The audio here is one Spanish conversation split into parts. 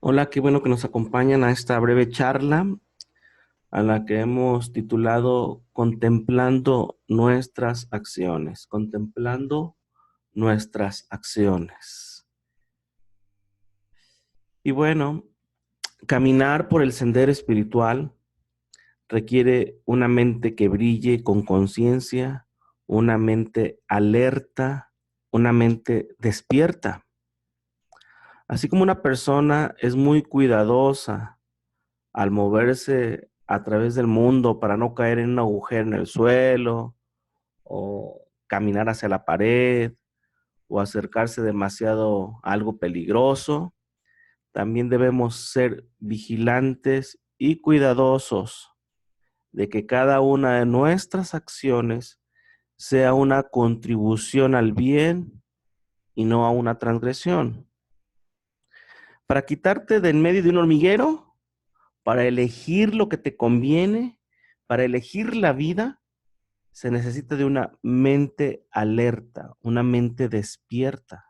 Hola, qué bueno que nos acompañan a esta breve charla a la que hemos titulado Contemplando nuestras acciones, contemplando nuestras acciones. Y bueno, caminar por el sendero espiritual requiere una mente que brille con conciencia, una mente alerta, una mente despierta. Así como una persona es muy cuidadosa al moverse a través del mundo para no caer en un agujero en el suelo o caminar hacia la pared o acercarse demasiado a algo peligroso, también debemos ser vigilantes y cuidadosos de que cada una de nuestras acciones sea una contribución al bien y no a una transgresión. Para quitarte de en medio de un hormiguero, para elegir lo que te conviene, para elegir la vida, se necesita de una mente alerta, una mente despierta.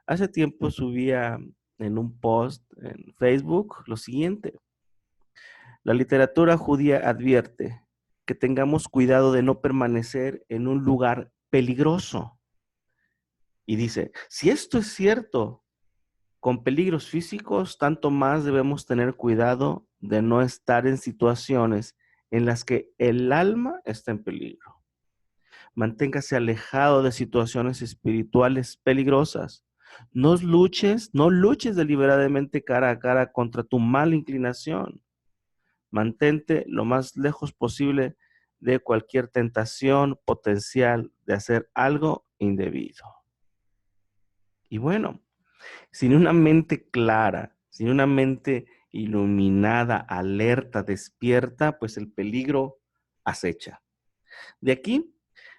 Hace tiempo subía en un post en Facebook lo siguiente: la literatura judía advierte que tengamos cuidado de no permanecer en un lugar peligroso. Y dice, si esto es cierto, con peligros físicos, tanto más debemos tener cuidado de no estar en situaciones en las que el alma está en peligro. Manténgase alejado de situaciones espirituales peligrosas. No luches deliberadamente cara a cara contra tu mala inclinación. Mantente lo más lejos posible de cualquier tentación potencial de hacer algo indebido. Y bueno, sin una mente clara, sin una mente iluminada, alerta, despierta, pues el peligro acecha. De aquí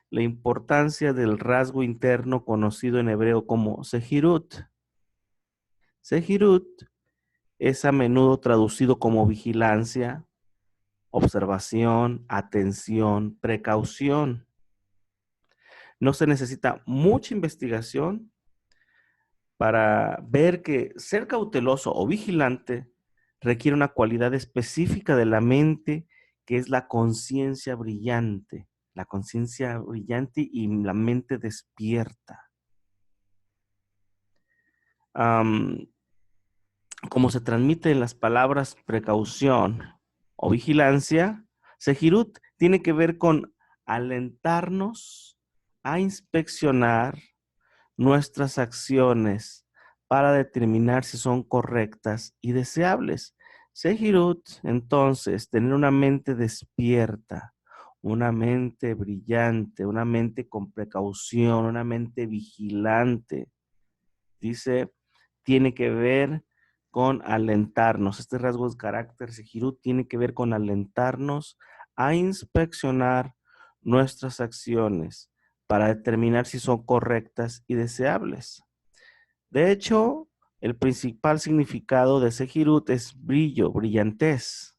la importancia del rasgo interno conocido en hebreo como Sehirut. Sehirut es a menudo traducido como vigilancia, observación, atención, precaución. No se necesita mucha investigación para ver que ser cauteloso o vigilante requiere una cualidad específica de la mente, que es la conciencia brillante y la mente despierta. Um, Como se transmite en las palabras precaución o vigilancia, Sehirut tiene que ver con alentarnos a inspeccionar nuestras acciones para determinar si son correctas y deseables. Sehirut, entonces, tener una mente despierta, una mente brillante, una mente con precaución, una mente vigilante, dice, tiene que ver con alentarnos. Este rasgo de carácter Sehirut tiene que ver con alentarnos a inspeccionar nuestras acciones para determinar si son correctas y deseables. De hecho, el principal significado de Sehirut es brillo, brillantez.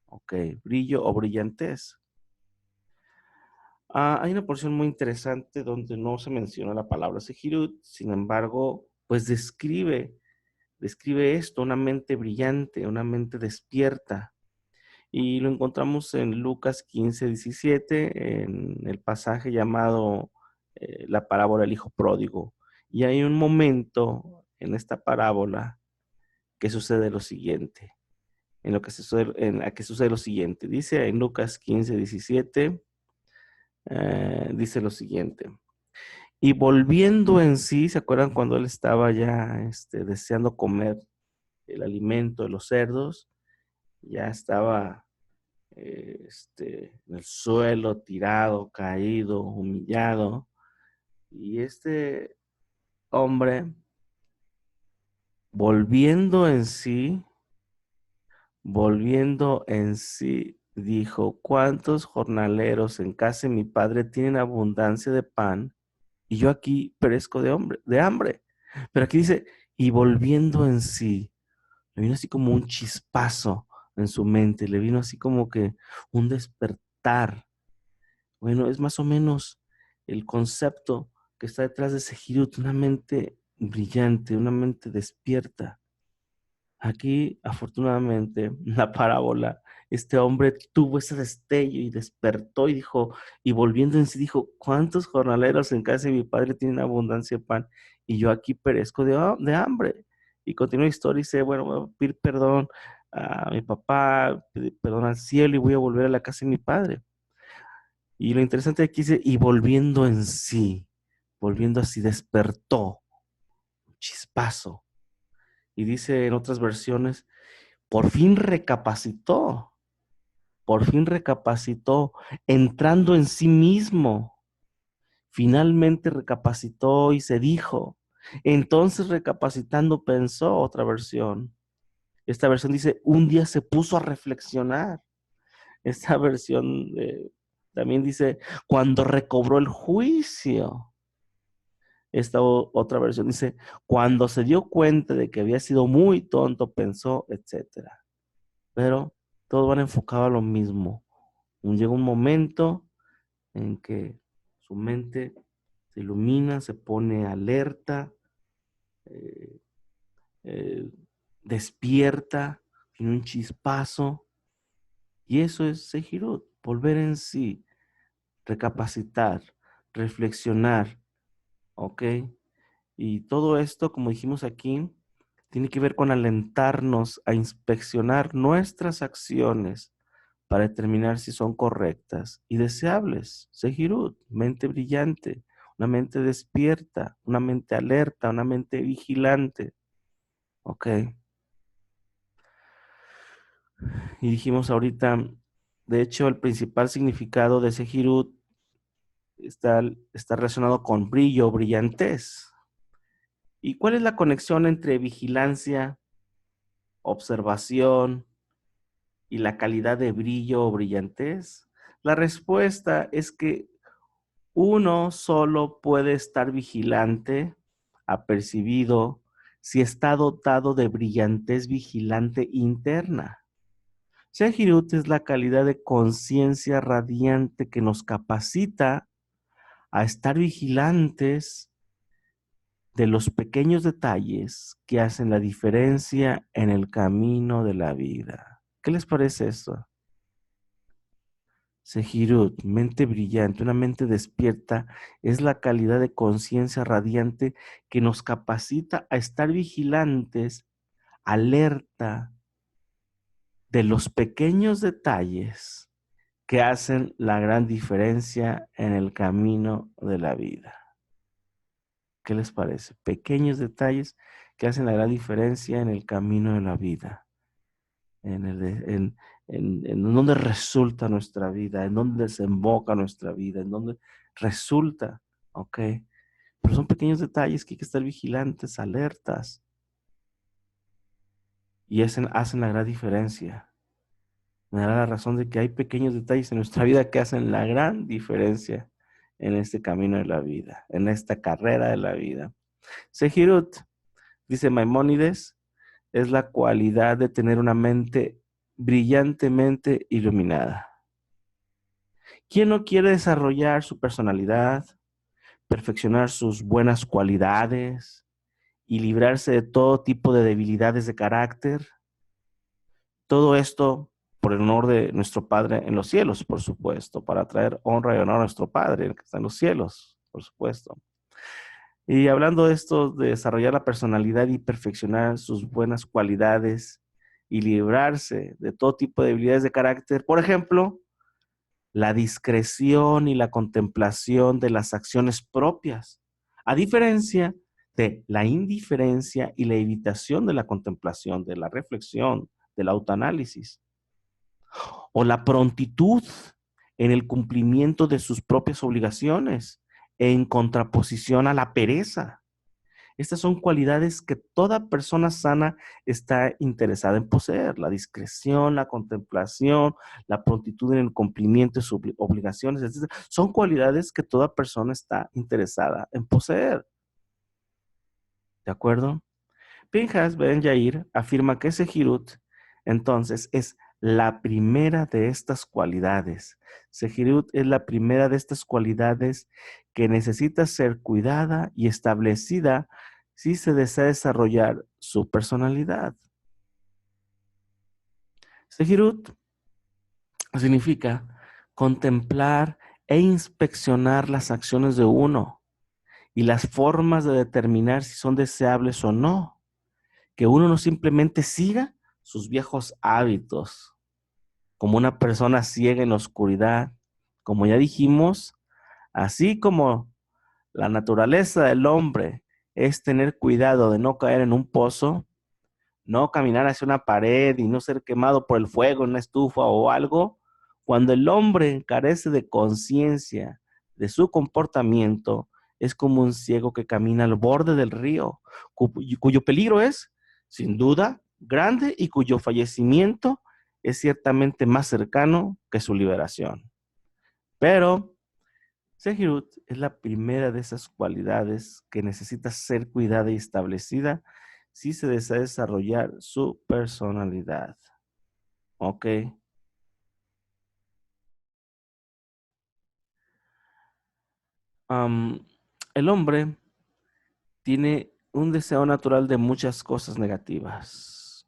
Ok, brillo o brillantez. Hay una porción muy interesante donde no se menciona la palabra Sehirut, sin embargo, pues describe esto, una mente brillante, una mente despierta. Y lo encontramos en Lucas 15:17, en el pasaje llamado la parábola del hijo pródigo. Y hay un momento en esta parábola que sucede lo siguiente, en la que sucede lo siguiente. Dice en Lucas 15:17, dice lo siguiente. Y volviendo en sí, ¿se acuerdan cuando él estaba ya deseando comer el alimento de los cerdos? Ya estaba en el suelo, tirado, caído, humillado. Y este hombre, volviendo en sí, volviendo en sí, dijo, ¿cuántos jornaleros en casa de mi padre tienen abundancia de pan y yo aquí perezco de hambre? Pero aquí dice, y volviendo en sí, le vino así como un chispazo en su mente, le vino así como que un despertar. Bueno, es más o menos el concepto que está detrás de ese Sehirut, una mente brillante, una mente despierta. Aquí, afortunadamente, la parábola, este hombre tuvo ese destello y despertó y dijo, y volviendo en sí dijo, ¿cuántos jornaleros en casa de mi padre tienen abundancia de pan? Y yo aquí perezco de hambre. Y continúa la historia y dice, bueno, voy a pedir perdón a mi papá, pedir perdón al cielo y voy a volver a la casa de mi padre. Y lo interesante aquí dice, y volviendo en sí, volviendo así, despertó, un chispazo. Y dice en otras versiones, por fin recapacitó, entrando en sí mismo. Finalmente recapacitó y se dijo. Entonces recapacitando pensó, otra versión. Esta versión dice, un día se puso a reflexionar. Esta versión también dice, cuando recobró el juicio. Esta otra versión dice, cuando se dio cuenta de que había sido muy tonto, pensó, etcétera. Pero todos van enfocados a lo mismo. Llega un momento en que su mente se ilumina, se pone alerta, eh, eh, despierta, tiene un chispazo. Y eso es Sejirut, volver en sí, recapacitar, reflexionar, ¿ok? Y todo esto, como dijimos aquí, tiene que ver con alentarnos a inspeccionar nuestras acciones para determinar si son correctas y deseables. Sejirut, mente brillante, una mente despierta, una mente alerta, una mente vigilante. Ok. Y dijimos ahorita, de hecho, el principal significado de Sejirut está relacionado con brillo, brillantez. ¿Y cuál es la conexión entre vigilancia, observación y la calidad de brillo o brillantez? La respuesta es que uno solo puede estar vigilante, apercibido, si está dotado de brillantez vigilante interna. Sehirut es la calidad de conciencia radiante que nos capacita a estar vigilantes de los pequeños detalles que hacen la diferencia en el camino de la vida. ¿Qué les parece esto? Sehirut, mente brillante, una mente despierta, es la calidad de conciencia radiante que nos capacita a estar vigilantes, alerta de los pequeños detalles que hacen la gran diferencia en el camino de la vida. ¿Qué les parece? Pequeños detalles que hacen la gran diferencia en el camino de la vida, en dónde resulta nuestra vida, en dónde desemboca nuestra vida, en dónde resulta, ¿ok? Pero son pequeños detalles que hay que estar vigilantes, alertas, y hacen la gran diferencia. Me da la razón de que hay pequeños detalles en nuestra vida que hacen la gran diferencia en este camino de la vida, en esta carrera de la vida. Sehirut, dice Maimónides, es la cualidad de tener una mente brillantemente iluminada. ¿Quién no quiere desarrollar su personalidad, perfeccionar sus buenas cualidades y librarse de todo tipo de debilidades de carácter? Todo esto por el honor de nuestro Padre en los cielos, por supuesto, para traer honra y honor a nuestro Padre que está en los cielos, por supuesto. Y hablando de esto, de desarrollar la personalidad y perfeccionar sus buenas cualidades y librarse de todo tipo de debilidades de carácter, por ejemplo, la discreción y la contemplación de las acciones propias, a diferencia de la indiferencia y la evitación de la contemplación, de la reflexión, del autoanálisis, o la prontitud en el cumplimiento de sus propias obligaciones en contraposición a la pereza. Estas son cualidades que toda persona sana está interesada en poseer: la discreción, la contemplación, la prontitud en el cumplimiento de sus obligaciones, etc. Son cualidades que toda persona está interesada en poseer. ¿De acuerdo? Pinhas Ben Yair afirma que Sehirut, entonces, es la primera de estas cualidades. Sehirut es la primera de estas cualidades que necesita ser cuidada y establecida si se desea desarrollar su personalidad. Sehirut significa contemplar e inspeccionar las acciones de uno y las formas de determinar si son deseables o no. Que uno no simplemente siga sus viejos hábitos, como una persona ciega en la oscuridad. Como ya dijimos, así como la naturaleza del hombre es tener cuidado de no caer en un pozo, no caminar hacia una pared y no ser quemado por el fuego en una estufa o algo. Cuando el hombre carece de conciencia de su comportamiento, es como un ciego que camina al borde del río, cuyo peligro es, sin duda, grande y cuyo fallecimiento es ciertamente más cercano que su liberación. Pero Sehirut es la primera de esas cualidades que necesita ser cuidada y establecida si se desea desarrollar su personalidad. ¿Ok? Um, el hombre tiene un deseo natural de muchas cosas negativas.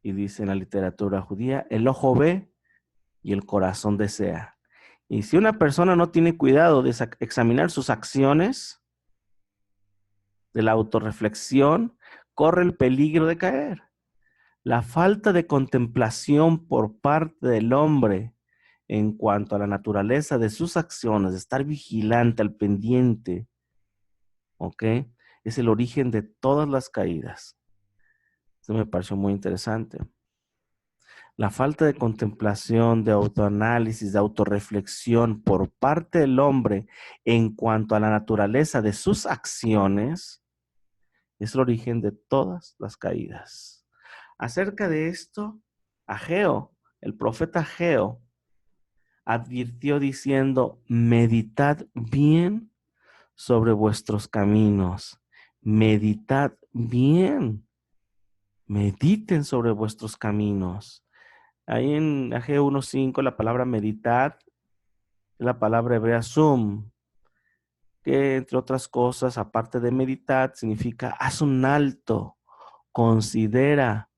Y dice en la literatura judía, el ojo ve y el corazón desea. Y si una persona no tiene cuidado de examinar sus acciones, de la autorreflexión, corre el peligro de caer. La falta de contemplación por parte del hombre en cuanto a la naturaleza de sus acciones, de estar vigilante al pendiente, ¿ok? Es el origen de todas las caídas. Eso me pareció muy interesante. La falta de contemplación, de autoanálisis, de autorreflexión por parte del hombre en cuanto a la naturaleza de sus acciones es el origen de todas las caídas. Acerca de esto, Ageo, el profeta Ageo, advirtió diciendo, meditad bien sobre vuestros caminos, meditad bien, mediten sobre vuestros caminos. Ahí en Ageo 1.5 la palabra meditar es la palabra hebrea sum, que entre otras cosas, aparte de meditar, significa haz un alto, considera,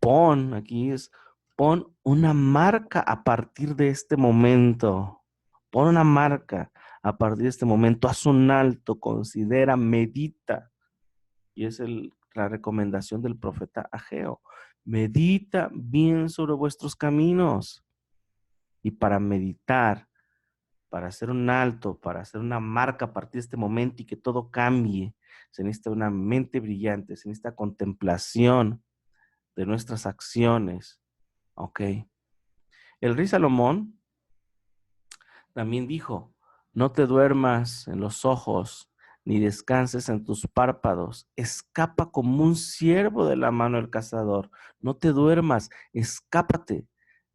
pon, aquí es, pon una marca a partir de este momento. Pon una marca a partir de este momento. Haz un alto, considera, medita. Y es la recomendación del profeta Ageo. Medita bien sobre vuestros caminos. Y para meditar, para hacer un alto, para hacer una marca a partir de este momento y que todo cambie, se necesita una mente brillante, se necesita contemplación de nuestras acciones. Ok. El rey Salomón también dijo, no te duermas en los ojos, ni descanses en tus párpados. Escapa como un ciervo de la mano del cazador. No te duermas, escápate.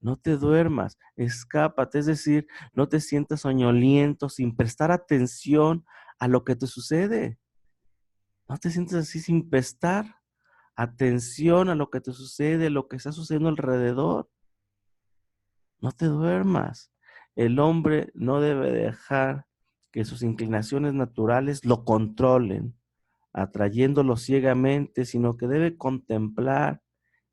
No te duermas, escápate. Es decir, no te sientas soñoliento sin prestar atención a lo que te sucede. No te sientas así sin prestar atención a lo que te sucede, lo que está sucediendo alrededor. No te duermas. El hombre no debe dejar que sus inclinaciones naturales lo controlen, atrayéndolo ciegamente, sino que debe contemplar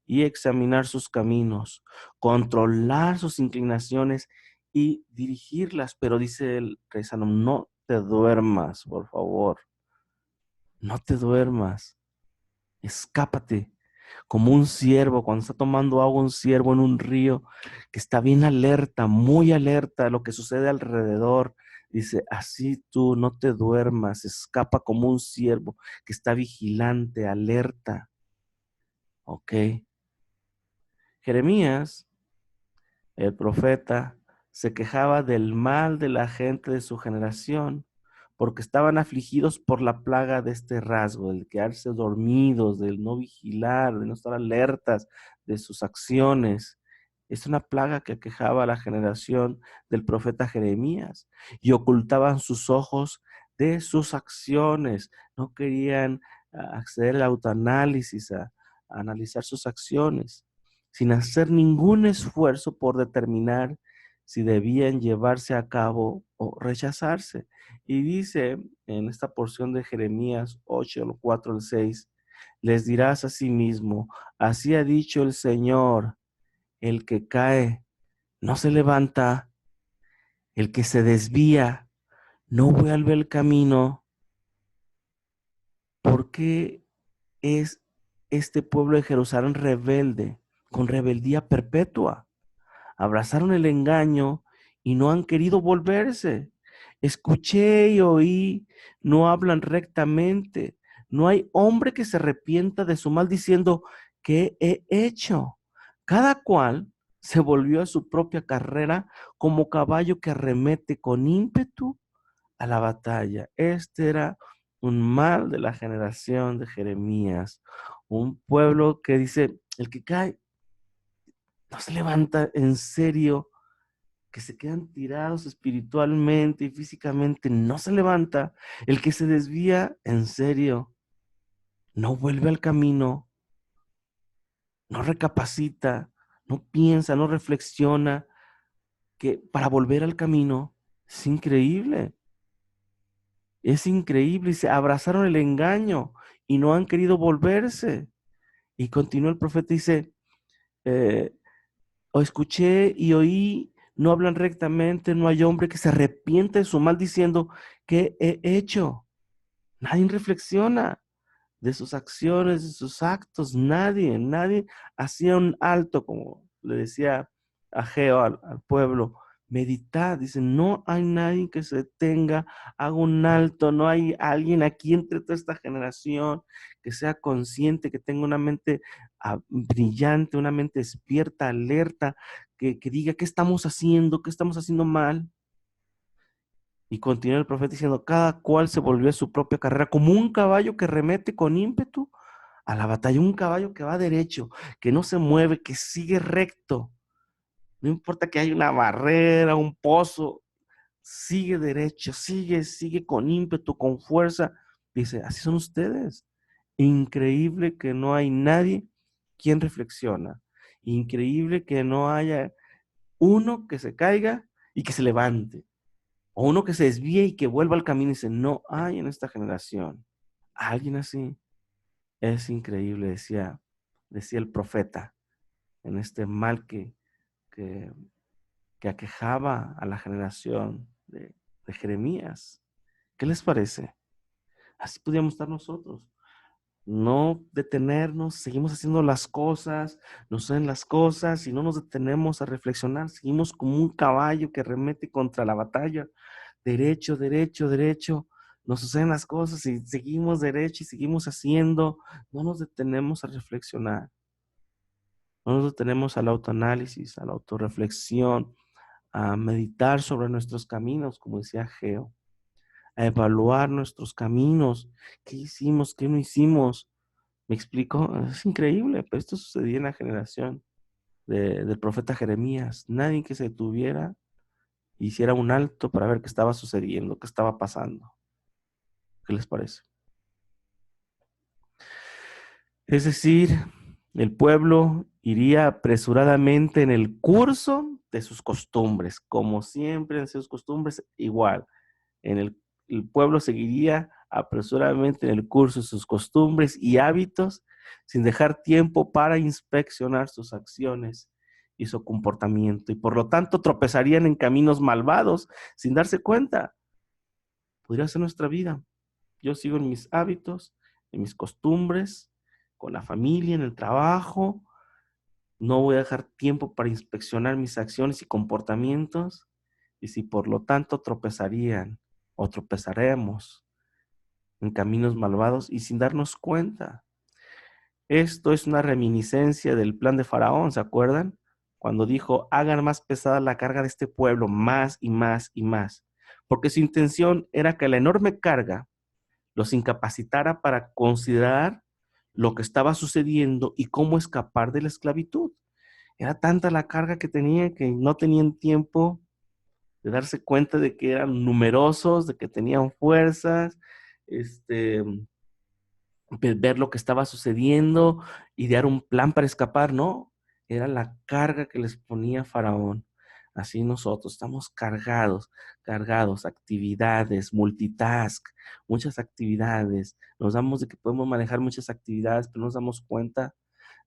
y examinar sus caminos, controlar sus inclinaciones y dirigirlas. Pero dice el rey Salomón, no te duermas, por favor. No te duermas. Escápate como un ciervo, cuando está tomando agua un ciervo en un río, que está bien alerta, muy alerta a lo que sucede alrededor. Dice, así tú no te duermas, escapa como un ciervo que está vigilante, alerta. Ok. Jeremías, el profeta, se quejaba del mal de la gente de su generación, porque estaban afligidos por la plaga de este rasgo, del quedarse dormidos, del no vigilar, de no estar alertas de sus acciones. Es una plaga que aquejaba a la generación del profeta Jeremías y ocultaban sus ojos de sus acciones. No querían acceder al autoanálisis, a analizar sus acciones, sin hacer ningún esfuerzo por determinar si debían llevarse a cabo o rechazarse. Y dice en esta porción de Jeremías 8, el 4 al 6, les dirás a sí mismo, así ha dicho el Señor, el que cae no se levanta, el que se desvía no vuelve el camino. ¿Por qué es este pueblo de Jerusalén rebelde, con rebeldía perpetua? Abrazaron el engaño y no han querido volverse. Escuché y oí, no hablan rectamente. No hay hombre que se arrepienta de su mal diciendo, ¿qué he hecho? Cada cual se volvió a su propia carrera como caballo que arremete con ímpetu a la batalla. Este era un mal de la generación de Jeremías, un pueblo que dice, el que cae no se levanta en serio, que se quedan tirados espiritualmente y físicamente, no se levanta, el que se desvía en serio, no vuelve al camino, no recapacita, no piensa, no reflexiona, que para volver al camino es increíble. Es increíble, y se abrazaron el engaño y no han querido volverse. Y continúa el profeta, dice, eh, o escuché y oí, no hablan rectamente, no hay hombre que se arrepiente de su mal diciendo, ¿qué he hecho? Nadie reflexiona de sus acciones, de sus actos, nadie hacía un alto, como le decía Ageo al pueblo, meditad, dice, no hay nadie que se detenga, haga un alto, no hay alguien aquí entre toda esta generación que sea consciente, que tenga una mente brillante, una mente despierta, alerta, que diga qué estamos haciendo mal. Y continúa el profeta diciendo, cada cual se volvió a su propia carrera, como un caballo que remete con ímpetu a la batalla, un caballo que va derecho, que no se mueve, que sigue recto. No importa que haya una barrera, un pozo, sigue derecho, sigue con ímpetu, con fuerza. Dice, así son ustedes. Increíble que no hay nadie quien reflexiona. Increíble que no haya uno que se caiga y que se levante. O uno que se desvíe y que vuelva al camino y dice, no hay en esta generación alguien así. Es increíble, decía el profeta, en este mal que, que aquejaba a la generación de Jeremías. ¿Qué les parece? Así podríamos estar nosotros. No detenernos, seguimos haciendo las cosas, nos suceden las cosas y no nos detenemos a reflexionar. Seguimos como un caballo que remete contra la batalla. Derecho, derecho, derecho. Nos suceden las cosas y seguimos derecho y seguimos haciendo. No nos detenemos a reflexionar. No nos detenemos al autoanálisis, a la autorreflexión, a meditar sobre nuestros caminos, como decía Geo, a evaluar nuestros caminos. ¿Qué hicimos? ¿Qué no hicimos? ¿Me explico? Es increíble, pero esto sucedía en la generación del profeta Jeremías. Nadie que se detuviera hiciera un alto para ver qué estaba sucediendo, qué estaba pasando. ¿Qué les parece? Es decir, el pueblo iría apresuradamente en el curso de sus costumbres, como siempre en sus costumbres, igual. El pueblo seguiría apresuradamente en el curso de sus costumbres y hábitos, sin dejar tiempo para inspeccionar sus acciones y su comportamiento, y por lo tanto tropezarían en caminos malvados sin darse cuenta. Podría ser nuestra vida. Yo sigo en mis hábitos, en mis costumbres, con la familia, en el trabajo. No voy a dejar tiempo para inspeccionar mis acciones y comportamientos. Y si por lo tanto tropezarían o tropezaremos en caminos malvados y sin darnos cuenta. Esto es una reminiscencia del plan de Faraón, ¿se acuerdan? Cuando dijo, hagan más pesada la carga de este pueblo, más y más y más. Porque su intención era que la enorme carga los incapacitara para considerar lo que estaba sucediendo y cómo escapar de la esclavitud. Era tanta la carga que tenían que no tenían tiempo de darse cuenta de que eran numerosos, de que tenían fuerzas, ver lo que estaba sucediendo, idear un plan para escapar, no, era la carga que les ponía Faraón. Así nosotros estamos cargados, actividades, multitask, muchas actividades. Nos damos de que podemos manejar muchas actividades, pero nos damos cuenta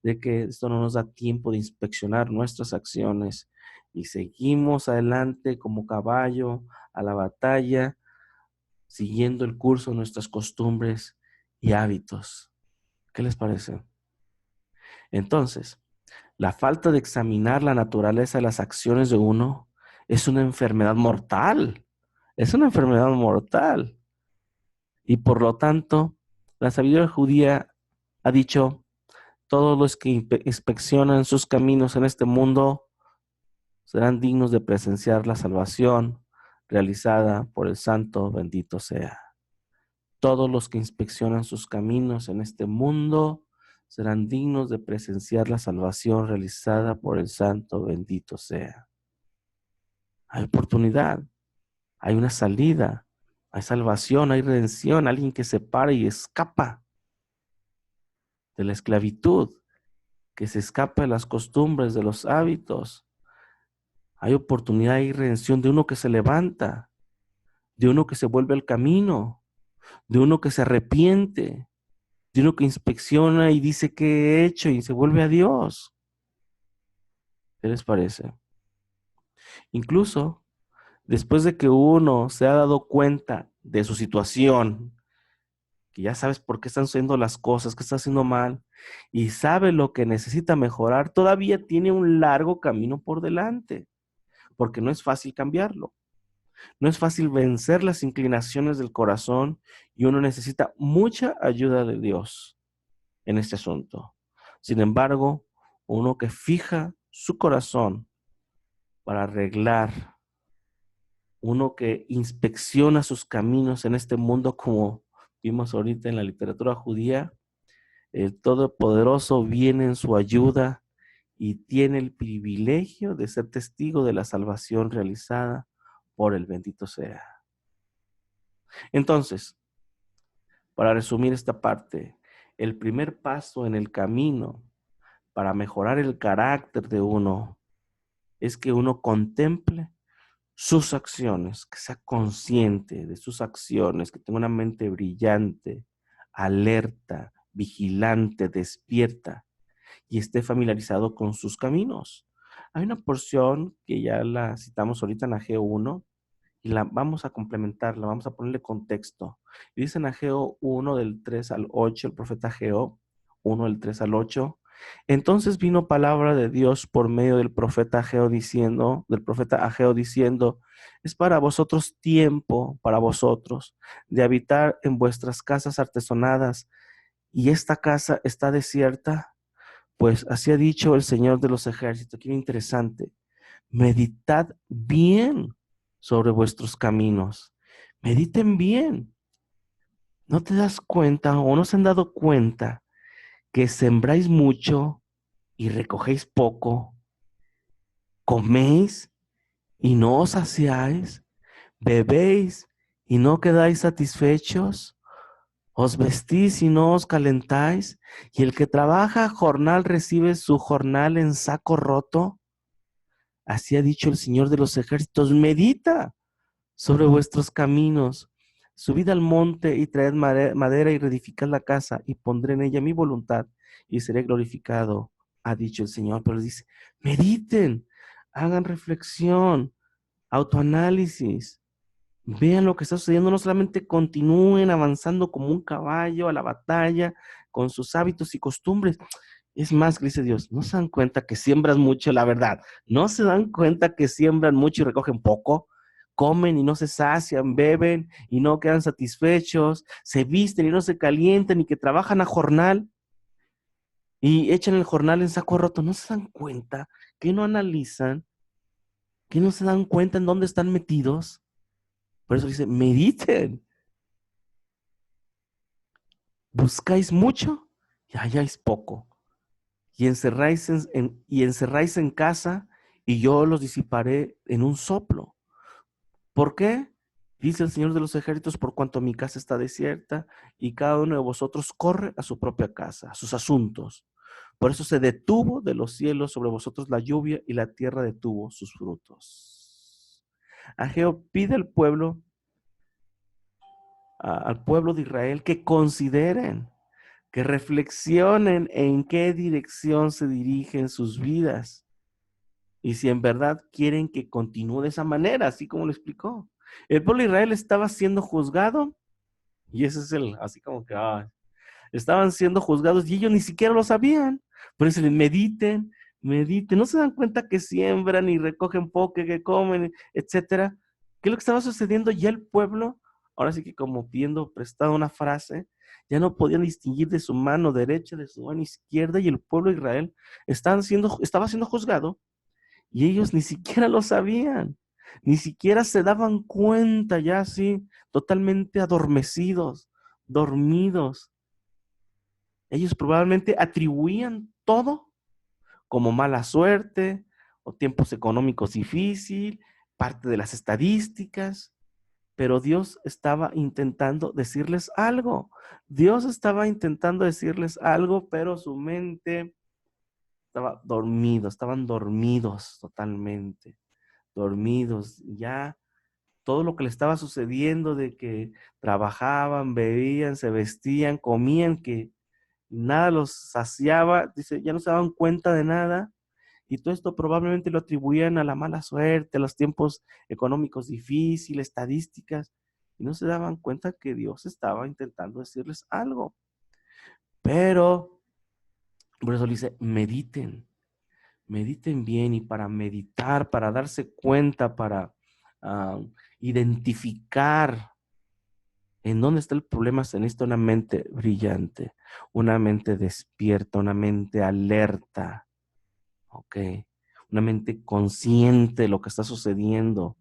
de que esto no nos da tiempo de inspeccionar nuestras acciones y seguimos adelante como caballo a la batalla, siguiendo el curso de nuestras costumbres y hábitos. ¿Qué les parece? Entonces, la falta de examinar la naturaleza de las acciones de uno es una enfermedad mortal. Es una enfermedad mortal. Y por lo tanto, la sabiduría judía ha dicho, todos los que inspeccionan sus caminos en este mundo serán dignos de presenciar la salvación realizada por el Santo bendito sea. Todos los que inspeccionan sus caminos en este mundo serán dignos de presenciar la salvación realizada por el Santo bendito sea. Hay oportunidad, hay una salida, hay salvación, hay redención, alguien que se para y escapa de la esclavitud, que se escapa de las costumbres, de los hábitos. Hay oportunidad y redención de uno que se levanta, de uno que se vuelve al camino, de uno que se arrepiente, de uno que inspecciona y dice qué he hecho y se vuelve a Dios. ¿Qué les parece? Incluso después de que uno se ha dado cuenta de su situación, que ya sabes por qué están sucediendo las cosas, que está haciendo mal, y sabe lo que necesita mejorar, todavía tiene un largo camino por delante, porque no es fácil cambiarlo. No es fácil vencer las inclinaciones del corazón y uno necesita mucha ayuda de Dios en este asunto. Sin embargo, uno que fija su corazón para arreglar, uno que inspecciona sus caminos en este mundo, como vimos ahorita en la literatura judía, el Todopoderoso viene en su ayuda y tiene el privilegio de ser testigo de la salvación realizada por el bendito sea. Entonces, para resumir esta parte, el primer paso en el camino para mejorar el carácter de uno es que uno contemple sus acciones, que sea consciente de sus acciones, que tenga una mente brillante, alerta, vigilante, despierta y esté familiarizado con sus caminos. Hay una porción que ya la citamos ahorita en Ageo 1 y la vamos a complementarla, vamos a ponerle contexto. Y dice en Ageo 1 del 3 al 8, el profeta Ageo 1 del 3 al 8, entonces vino palabra de Dios por medio del profeta Ageo diciendo, es para vosotros tiempo, para vosotros, de habitar en vuestras casas artesonadas, y esta casa está desierta, pues así ha dicho el Señor de los ejércitos. Qué interesante. Meditad bien sobre vuestros caminos. Mediten bien. ¿No te das cuenta o no se han dado cuenta que sembráis mucho y recogéis poco? ¿Coméis y no os saciáis? ¿Bebéis y no quedáis satisfechos? ¿Os vestís y no os calentáis? ¿Y el que trabaja jornal recibe su jornal en saco roto? Así ha dicho el Señor de los ejércitos. Medita sobre vuestros caminos. Subid al monte y traed madera y reedificad la casa y pondré en ella mi voluntad y seré glorificado, ha dicho el Señor. Pero les dice, mediten, hagan reflexión, autoanálisis, vean lo que está sucediendo, no solamente continúen avanzando como un caballo a la batalla con sus hábitos y costumbres. Es más, dice Dios, no se dan cuenta que siembran mucho, la verdad, no se dan cuenta que siembran mucho y recogen poco, comen y no se sacian, beben y no quedan satisfechos, se visten y no se calientan y que trabajan a jornal y echan el jornal en saco roto. No se dan cuenta, que no analizan, que no se dan cuenta en dónde están metidos. Por eso dice, mediten, buscáis mucho y halláis poco. Y encerráis en casa, y yo los disiparé en un soplo. ¿Por qué? Dice el Señor de los ejércitos, por cuanto mi casa está desierta, y cada uno de vosotros corre a su propia casa, a sus asuntos. Por eso se detuvo de los cielos sobre vosotros la lluvia y la tierra detuvo sus frutos. Ageo pide al pueblo de Israel que consideren, que reflexionen en qué dirección se dirigen sus vidas y si en verdad quieren que continúe de esa manera, así como lo explicó. El pueblo de Israel estaba siendo juzgado y ese es así como que, estaban siendo juzgados y ellos ni siquiera lo sabían. Por eso les mediten, mediten, no se dan cuenta que siembran y recogen poco, que comen, etcétera. ¿Qué es lo que estaba sucediendo? Ya el pueblo, ahora sí que como pidiendo prestado una frase, ya no podían distinguir de su mano derecha, de su mano izquierda, y el pueblo de Israel estaba siendo juzgado y ellos ni siquiera lo sabían, ni siquiera se daban cuenta, ya así, totalmente adormecidos, dormidos. Ellos probablemente atribuían todo como mala suerte o tiempos económicos difíciles, parte de las estadísticas, pero Dios estaba intentando decirles algo. Dios estaba intentando decirles algo, pero su mente estaba dormido, estaban dormidos totalmente, dormidos. Ya todo lo que le estaba sucediendo de que trabajaban, bebían, se vestían, comían, que nada los saciaba, dice, ya no se daban cuenta de nada, y todo esto probablemente lo atribuían a la mala suerte, a los tiempos económicos difíciles, estadísticas, y no se daban cuenta que Dios estaba intentando decirles algo. Pero, por eso le dice, mediten bien, y para meditar, para darse cuenta, para identificar en dónde está el problema, se necesita una mente brillante, una mente despierta, una mente alerta, ¿ok? Una mente consciente de lo que está sucediendo,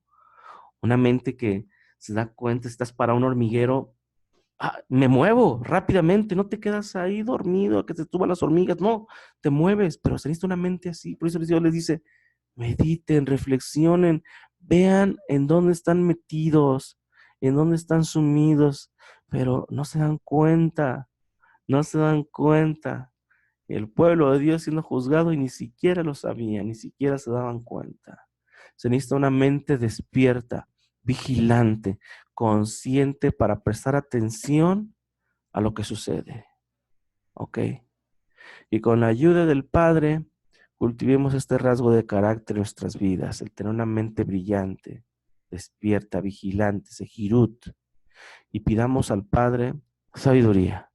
una mente que se da cuenta, estás para un hormiguero, me muevo rápidamente, no te quedas ahí dormido, a que te suban las hormigas, no, te mueves, pero se necesita una mente así. Por eso Dios les dice, mediten, reflexionen, vean en dónde están metidos, en dónde están sumidos, pero no se dan cuenta, no se dan cuenta. El pueblo de Dios siendo juzgado y ni siquiera lo sabían, ni siquiera se daban cuenta. Se necesita una mente despierta, vigilante, consciente para prestar atención a lo que sucede. ¿Ok? Y con la ayuda del Padre, cultivemos este rasgo de carácter en nuestras vidas, el tener una mente brillante, despierta, vigilante, sejirut, y pidamos al Padre sabiduría,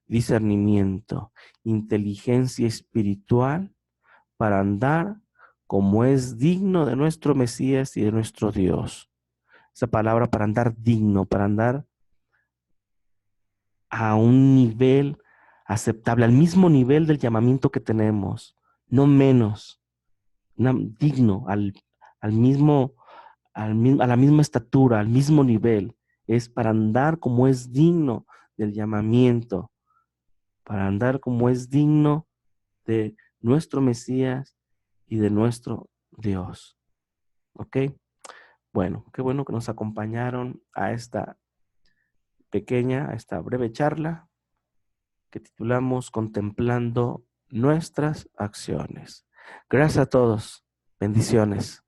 discernimiento, inteligencia espiritual para andar como es digno de nuestro Mesías y de nuestro Dios. Esa palabra, para andar digno, para andar a un nivel aceptable, al mismo nivel del llamamiento que tenemos, no menos, digno, al mismo, a la misma estatura, al mismo nivel. Es para andar como es digno del llamamiento, para andar como es digno de nuestro Mesías y de nuestro Dios. ¿Ok? Bueno, qué bueno que nos acompañaron a esta a esta breve charla que titulamos Contemplando nuestras acciones. Gracias a todos. Bendiciones.